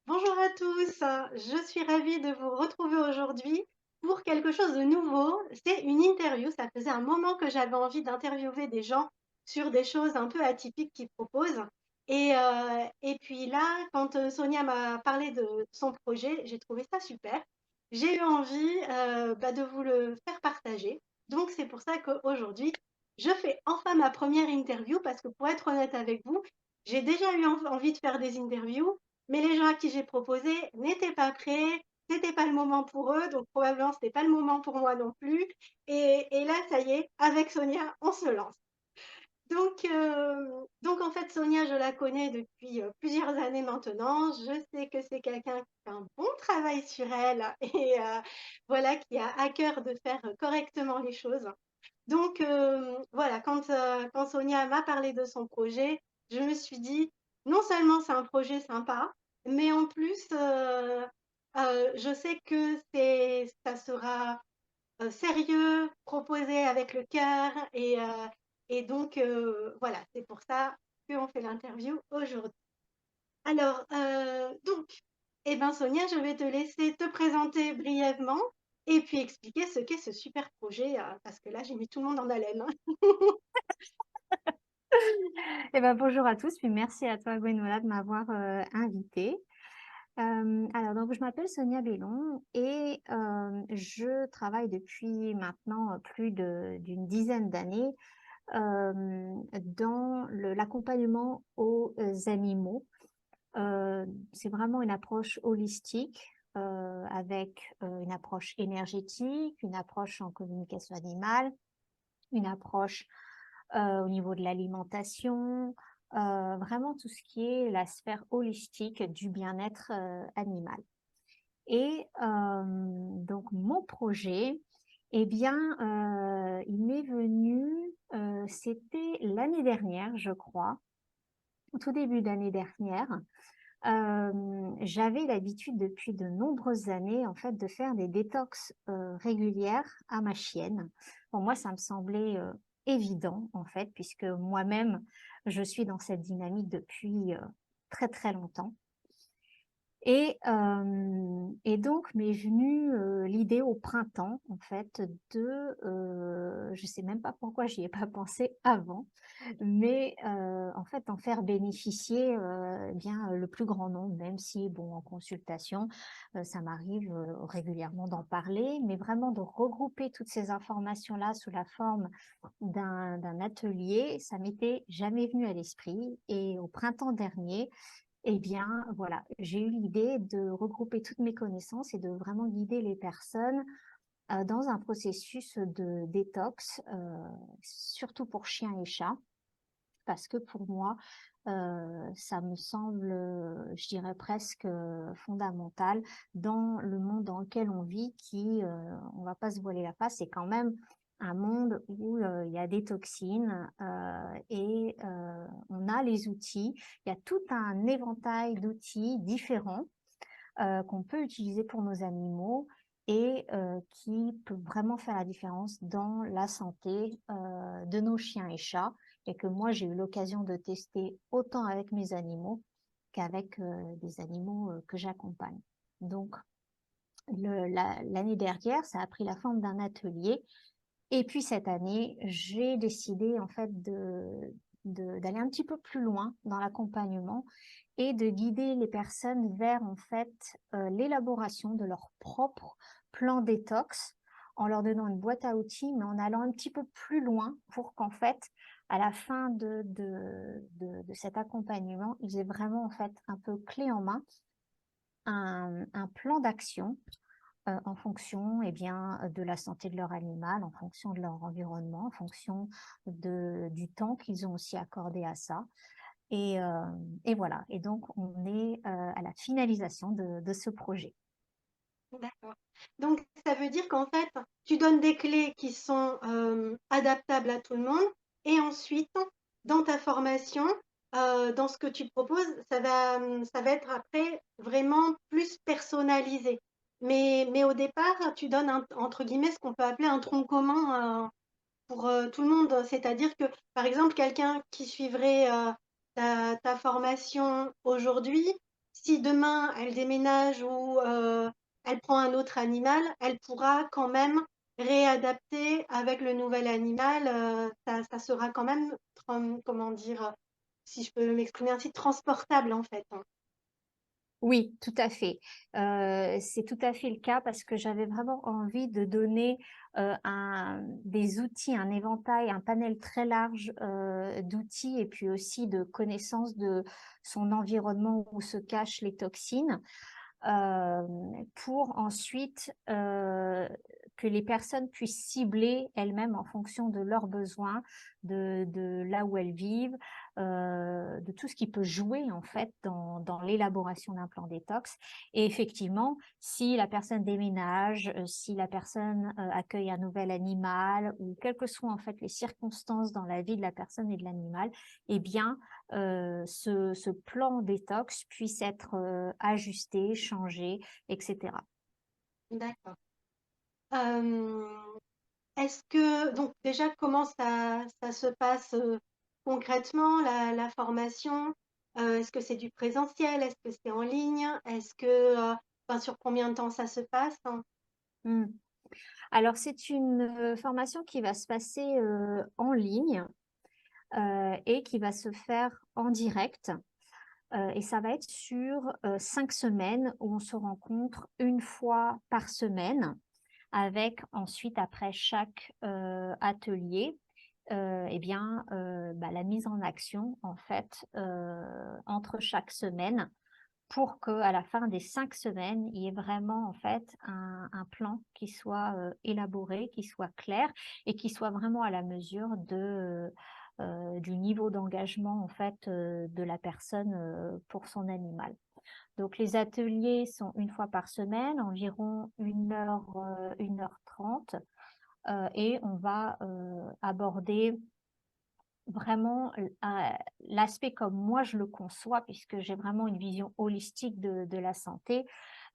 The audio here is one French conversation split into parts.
Bonjour à tous, je suis ravie de vous retrouver aujourd'hui pour quelque chose de nouveau. C'est une interview, ça faisait un moment que j'avais envie d'interviewer des gens sur des choses un peu atypiques qu'ils proposent. Et puis là, quand Sonia m'a parlé de son projet, j'ai trouvé ça super. J'ai eu envie de vous le faire partager. Donc c'est pour ça qu'aujourd'hui, je fais enfin ma première interview parce que pour être honnête avec vous, j'ai déjà eu envie de faire des interviews, mais les gens à qui j'ai proposé n'étaient pas prêts, c'était pas le moment pour eux, donc probablement c'était pas le moment pour moi non plus. Et là, ça y est, avec Sonia, on se lance. Donc en fait, Sonia, je la connais depuis plusieurs années maintenant. Je sais que c'est quelqu'un qui fait un bon travail sur elle et voilà, qui a à cœur de faire correctement les choses. Donc voilà, quand Sonia m'a parlé de son projet, je me suis dit, non seulement c'est un projet sympa, mais en plus, je sais que ça sera sérieux, proposé avec le cœur, et donc voilà, c'est pour ça qu'on fait l'interview aujourd'hui. Alors, eh ben Sonia, je vais te laisser te présenter brièvement et puis expliquer ce qu'est ce super projet, parce que là, j'ai mis tout le monde en haleine, hein. Eh ben, bonjour à tous, puis merci à toi Gwenola de m'avoir invitée. Alors donc je m'appelle Sonia Bellon et je travaille depuis maintenant d'une dizaine d'années dans l'accompagnement aux animaux. C'est vraiment une approche holistique avec une approche énergétique, une approche en communication animale, une approche au niveau de l'alimentation, vraiment tout ce qui est la sphère holistique du bien-être, animal. Et donc mon projet, eh bien, il m'est venu, c'était l'année dernière, je crois, au tout début d'année dernière. J'avais l'habitude depuis de nombreuses années, en fait, de faire des détox, régulières à ma chienne. Pour moi, ça me semblait, évident, en fait, puisque moi-même, je suis dans cette dynamique depuis, très, très longtemps. Et donc m'est venue, l'idée au printemps, en fait, je sais même pas pourquoi j'y ai pas pensé avant, mais en fait, d'en faire bénéficier, eh bien, le plus grand nombre, même si, bon, en consultation, ça m'arrive, régulièrement d'en parler, mais vraiment de regrouper toutes ces informations-là sous la forme d'un atelier, ça m'était jamais venu à l'esprit et au printemps dernier, eh bien, voilà, j'ai eu l'idée de regrouper toutes mes connaissances et de vraiment guider les personnes dans un processus de détox, surtout pour chiens et chats, parce que pour moi, ça me semble, je dirais presque fondamental dans le monde dans lequel on vit, qui, on va pas se voiler la face, c'est quand même un monde où il y a des toxines et on a les outils. Il y a tout un éventail d'outils différents qu'on peut utiliser pour nos animaux et qui peut vraiment faire la différence dans la santé de nos chiens et chats, et que moi j'ai eu l'occasion de tester autant avec mes animaux qu'avec des animaux que j'accompagne. Donc l'année dernière, ça a pris la forme d'un atelier, et puis cette année, j'ai décidé en fait d'aller un petit peu plus loin dans l'accompagnement et de guider les personnes vers en fait l'élaboration de leur propre plan détox, en leur donnant une boîte à outils, mais en allant un petit peu plus loin pour qu'en fait, à la fin de cet accompagnement, ils aient vraiment en fait un peu clé en main un plan d'action en fonction, eh bien, de la santé de leur animal, en fonction de leur environnement, en fonction du temps qu'ils ont aussi accordé à ça. Et voilà. Et donc, on est à la finalisation de ce projet. D'accord. Donc ça veut dire qu'en fait, tu donnes des clés qui sont adaptables à tout le monde, et ensuite, dans ta formation, dans ce que tu proposes, ça va être après vraiment plus personnalisé. Mais au départ, tu donnes entre guillemets ce qu'on peut appeler un tronc commun pour tout le monde. C'est-à-dire que, par exemple, quelqu'un qui suivrait ta formation aujourd'hui, si demain elle déménage ou elle prend un autre animal, elle pourra quand même réadapter avec le nouvel animal. Ça sera quand même, comment dire, si je peux m'exprimer ainsi, transportable en fait, hein. Oui, tout à fait. C'est tout à fait le cas parce que j'avais vraiment envie de donner, des outils, un éventail, un panel très large, d'outils et puis aussi de connaissances de son environnement où se cachent les toxines. Pour ensuite, que les personnes puissent cibler elles-mêmes en fonction de leurs besoins, de là où elles vivent, de tout ce qui peut jouer en fait dans l'élaboration d'un plan détox. Et effectivement, si la personne déménage, si la personne, accueille un nouvel animal ou quelles que soient en fait les circonstances dans la vie de la personne et de l'animal, eh bien, ce plan détox puisse être, ajusté, changé, et cetera. D'accord. Hem, Est-ce que donc déjà comment ça se passe, concrètement la formation? Est-ce que c'est du présentiel? Est-ce que c'est en ligne? Est-ce que, enfin sur combien de temps ça se passe, hein? Mmh. Alors c'est une, formation qui va se passer, en ligne, et qui va se faire en direct, et ça va être sur, 5 semaines où on se rencontre une fois par semaine avec ensuite après chaque, atelier, et bien, la mise en action en fait, entre chaque semaine pour qu'à la fin des 5 semaines, il y ait vraiment en fait un plan qui soit, élaboré, qui soit clair et qui soit vraiment à la mesure du niveau d'engagement en fait, de la personne, pour son animal. Donc les ateliers sont une fois par semaine, environ 1 heure, 1 h 30, et on va, aborder vraiment l'aspect comme moi je le conçois, puisque j'ai vraiment une vision holistique de la santé.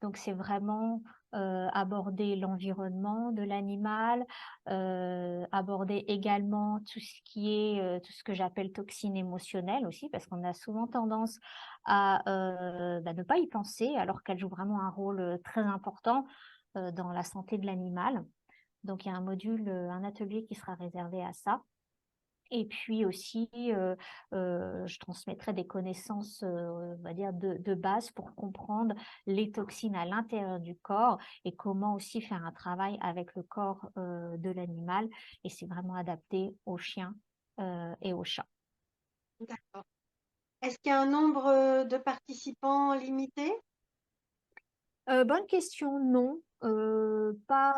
Donc c'est vraiment, aborder l'environnement de l'animal, aborder également tout ce qui est, tout ce que j'appelle toxines émotionnelles aussi, parce qu'on a souvent tendance à, ne pas y penser alors qu'elles jouent vraiment un rôle, très important, dans la santé de l'animal. Donc il y a un module, un atelier qui sera réservé à ça. Et puis aussi, je transmettrai des connaissances, on va dire de base pour comprendre les toxines à l'intérieur du corps et comment aussi faire un travail avec le corps, de l'animal, et c'est vraiment adapté aux chiens, et aux chats. D'accord. Est-ce qu'il y a un nombre, de participants limité? Bonne question, non, pas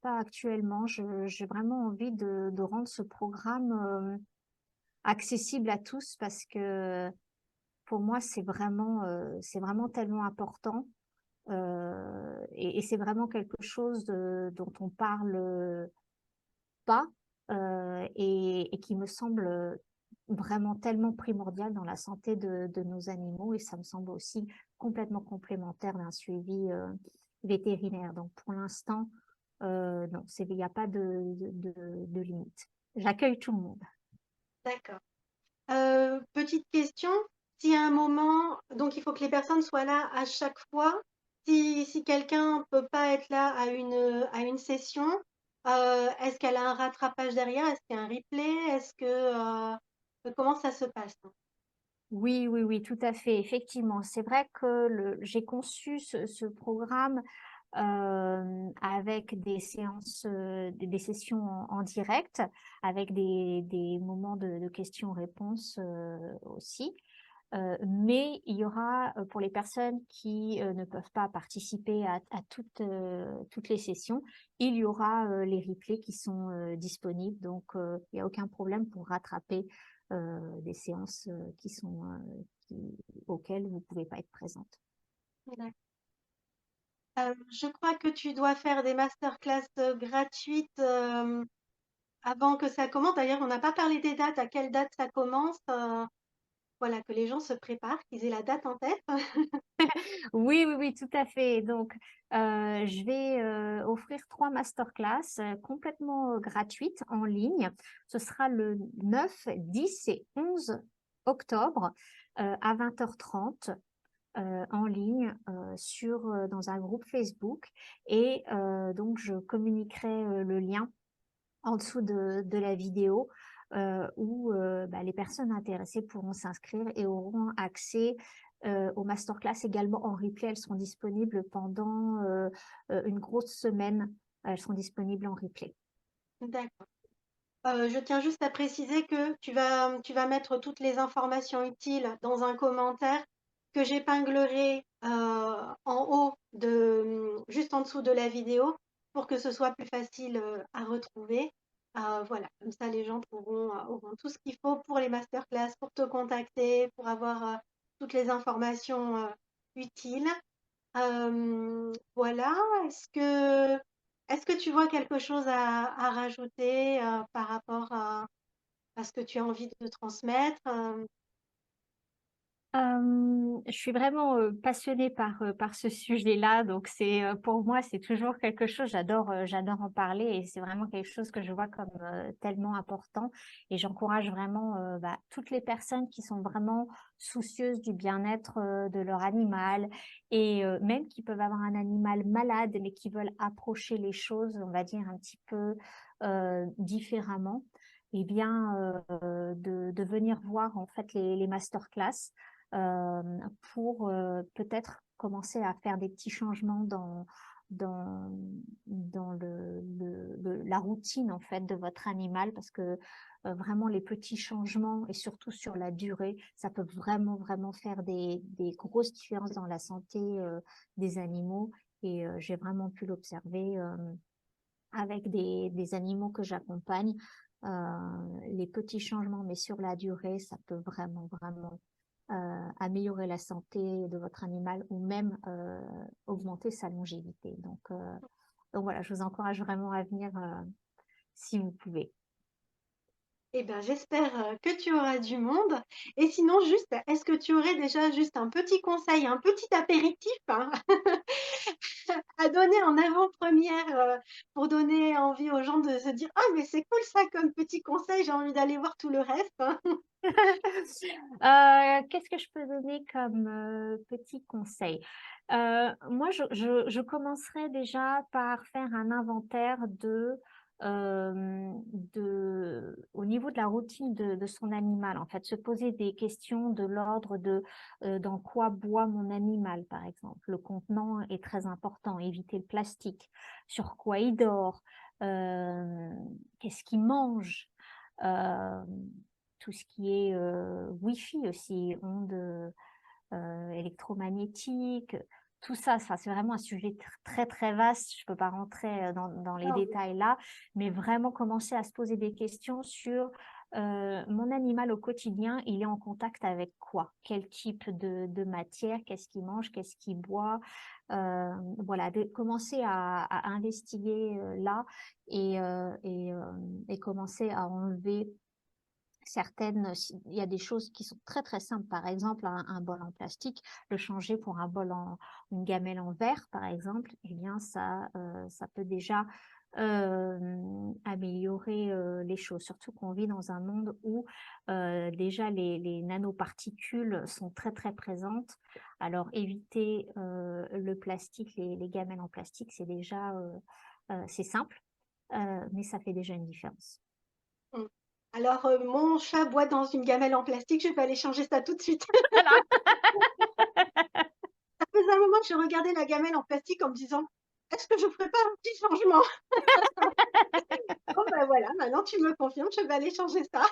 actuellement. Je j'ai vraiment envie de rendre ce programme, accessible à tous parce que pour moi, c'est vraiment tellement important, et c'est vraiment quelque chose, dont on parle, pas, et qui me semble, vraiment tellement primordial dans la santé de nos animaux, et ça me semble aussi complètement complémentaire d'un suivi, vétérinaire. Donc pour l'instant, non, il y a pas de limite. J'accueille tout le monde. D'accord. Petite question, si à un moment donc il faut que les personnes soient là à chaque fois, si quelqu'un peut pas être là à une session, est-ce qu'elle a un rattrapage derrière? Est-ce qu'il y a un replay? Comment ça se passe? Oui, oui, oui, tout à fait. Effectivement, c'est vrai que j'ai conçu ce programme, avec des séances, des sessions en direct, avec des moments de questions-réponses, aussi. Mais il y aura, pour les personnes qui, ne peuvent pas participer à toutes les sessions, il y aura, les replays qui sont, disponibles. Donc, il y a aucun problème pour rattraper, des séances, auxquelles vous pouvez pas être présente. D'accord. Je crois que tu dois faire des masterclass, gratuites, avant que ça commence. D'ailleurs, on n'a pas parlé des dates, à quelle date ça commence? Voilà, que les gens se préparent, qu'ils aient la date en tête. Oui, oui, oui, tout à fait. Donc, je vais, offrir 3 masterclass, complètement, gratuites en ligne. Ce sera le 9, 10 et 11 octobre. à 20h30 en ligne dans un groupe Facebook et donc je communiquerai le lien en dessous de la vidéo où bah, les personnes intéressées pourront s'inscrire et auront accès aux masterclass également en replay. Elles seront disponibles pendant une grosse semaine. Elles seront disponibles en replay. D'accord. Je tiens juste à préciser que tu vas mettre toutes les informations utiles dans un commentaire que j'épinglerai en haut juste en dessous de la vidéo pour que ce soit plus facile à retrouver. Voilà, comme ça les gens auront tout ce qu'il faut pour les masterclass, pour te contacter, pour avoir toutes les informations utiles. Voilà, est-ce que tu vois quelque chose à rajouter par rapport à ce que tu as envie de transmettre? Je suis vraiment, passionnée par ce sujet-là, donc pour moi, c'est toujours quelque chose j'adore en parler et c'est vraiment quelque chose que je vois comme, tellement important et j'encourage vraiment, bah, toutes les personnes qui sont vraiment soucieuses du bien-être, de leur animal et même qui peuvent avoir un animal malade, mais qui veulent approcher les choses, on va dire, un petit peu, différemment et bien, de venir voir, en fait, les masterclass pour peut-être commencer à faire des petits changements dans, dans la routine en fait de votre animal parce que vraiment les petits changements et surtout sur la durée, ça peut vraiment faire des grosses différences dans la santé des animaux et j'ai vraiment pu l'observer avec des animaux que j'accompagne. Les petits changements, mais sur la durée, ça peut vraiment améliorer la santé de votre animal ou même augmenter sa longévité. Donc voilà, je vous encourage vraiment à venir si vous pouvez. Eh bien, j'espère que tu auras du monde. Et sinon, juste, est-ce que tu aurais déjà juste un petit conseil, un petit apéritif hein, à donner en avant-première pour donner envie aux gens de se dire, ah, mais c'est cool ça comme petit conseil, j'ai envie d'aller voir tout le reste. Hein. Qu'est-ce que je peux donner comme petit conseil? Moi, je commencerai déjà par faire un inventaire au niveau de la routine de son animal, en fait, se poser des questions de l'ordre de dans quoi boit mon animal, par exemple. Le contenant est très important, éviter le plastique, sur quoi il dort, qu'est-ce qu'il mange. Euh, Tout ce qui est Wi-Fi aussi, ondes électromagnétiques, tout ça, c'est vraiment un sujet très vaste. Je ne peux pas rentrer dans les Ah, détails là, mais vraiment commencer à se poser des questions sur mon animal au quotidien, il est en contact avec quoi? Quel type de matière? Qu'est-ce qu'il mange? Qu'est-ce qu'il boit? Voilà, commencer à investiguer là et commencer à enlever il y a des choses qui sont très simples. Par exemple, un bol en plastique, le changer pour une gamelle en verre, par exemple, eh bien, ça peut déjà améliorer les choses. Surtout qu'on vit dans un monde où déjà les nanoparticules sont très présentes. Alors, éviter le plastique, les gamelles en plastique, c'est simple, mais ça fait déjà une différence. mm. Alors, mon chat boit dans une gamelle en plastique, je vais aller changer ça tout de suite. Voilà. Ça faisait un moment que je regardais la gamelle en plastique en me disant, est-ce que je ferais pas un petit changement? Bon, ben voilà, maintenant tu me confirmes, je vais aller changer ça.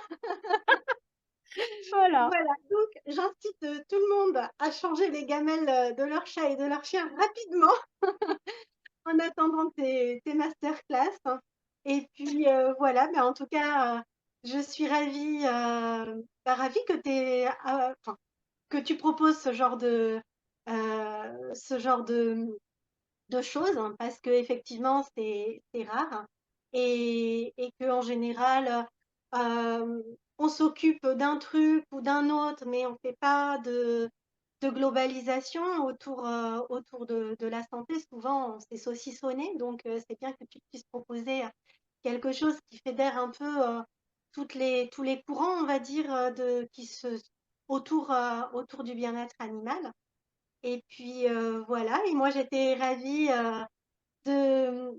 Voilà. Voilà, donc j'incite tout le monde à changer les gamelles de leur chat et de leur chien rapidement en attendant tes masterclass. Et puis voilà, ben, en tout cas, je suis ravie enfin, que tu proposes ce genre de choses hein, parce que effectivement c'est rare et que en général euh, on s'occupe d'un truc ou d'un autre mais on fait pas de globalisation autour de la santé. Souvent on s'est saucissonné donc c'est bien que tu puisses proposer quelque chose qui fédère un peu tous les courants on va dire qui se autour du bien-être animal. Et puis, voilà, et moi j'étais ravie, de,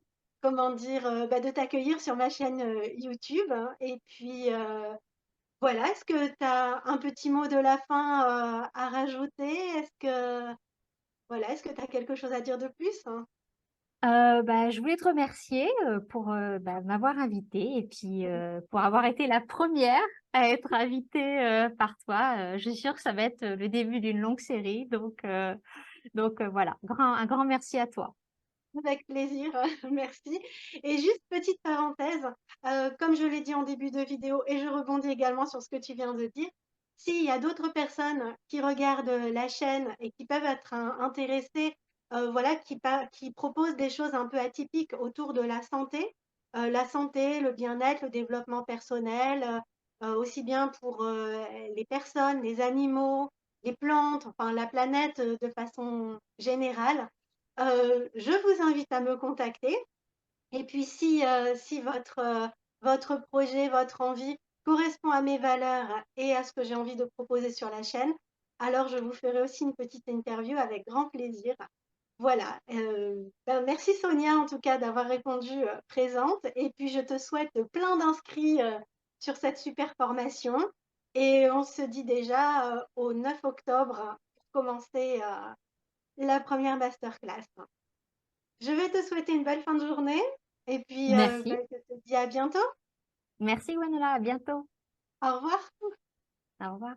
comment dire? Bah, de t'accueillir sur ma chaîne, YouTube, hein. Et puis, voilà, est-ce que tu as un petit mot de la fin, à rajouter? Est-ce que tu as quelque chose à dire de plus, hein? Bah, je voulais te remercier, pour, bah, m'avoir invitée et puis, pour avoir été la première à être invitée, par toi. Je suis sûre que ça va être, le début d'une longue série donc voilà, un grand merci à toi. Avec plaisir, merci. Et juste petite parenthèse, comme je l'ai dit en début de vidéo et je rebondis également sur ce que tu viens de dire, s'il y a d'autres personnes qui regardent, la chaîne et qui peuvent être intéressées, voilà, qui proposent des choses un peu atypiques autour de la santé, le bien-être, le développement personnel, aussi bien pour, les personnes, les animaux, les plantes, enfin la planète, de façon générale. Je vous invite à me contacter, et puis si votre projet, votre envie correspond à mes valeurs et à ce que j'ai envie de proposer sur la chaîne, alors je vous ferai aussi une petite interview avec grand plaisir. Voilà, merci Sonia en tout cas d'avoir répondu, présente, et puis je te souhaite plein d'inscrits, sur cette super formation, et on se dit déjà, au 9 octobre pour commencer, la première masterclass. Je vais te souhaiter une belle fin de journée, et puis, Merci. je te dis à bientôt. Merci Gwenola, à bientôt. Au revoir. Au revoir.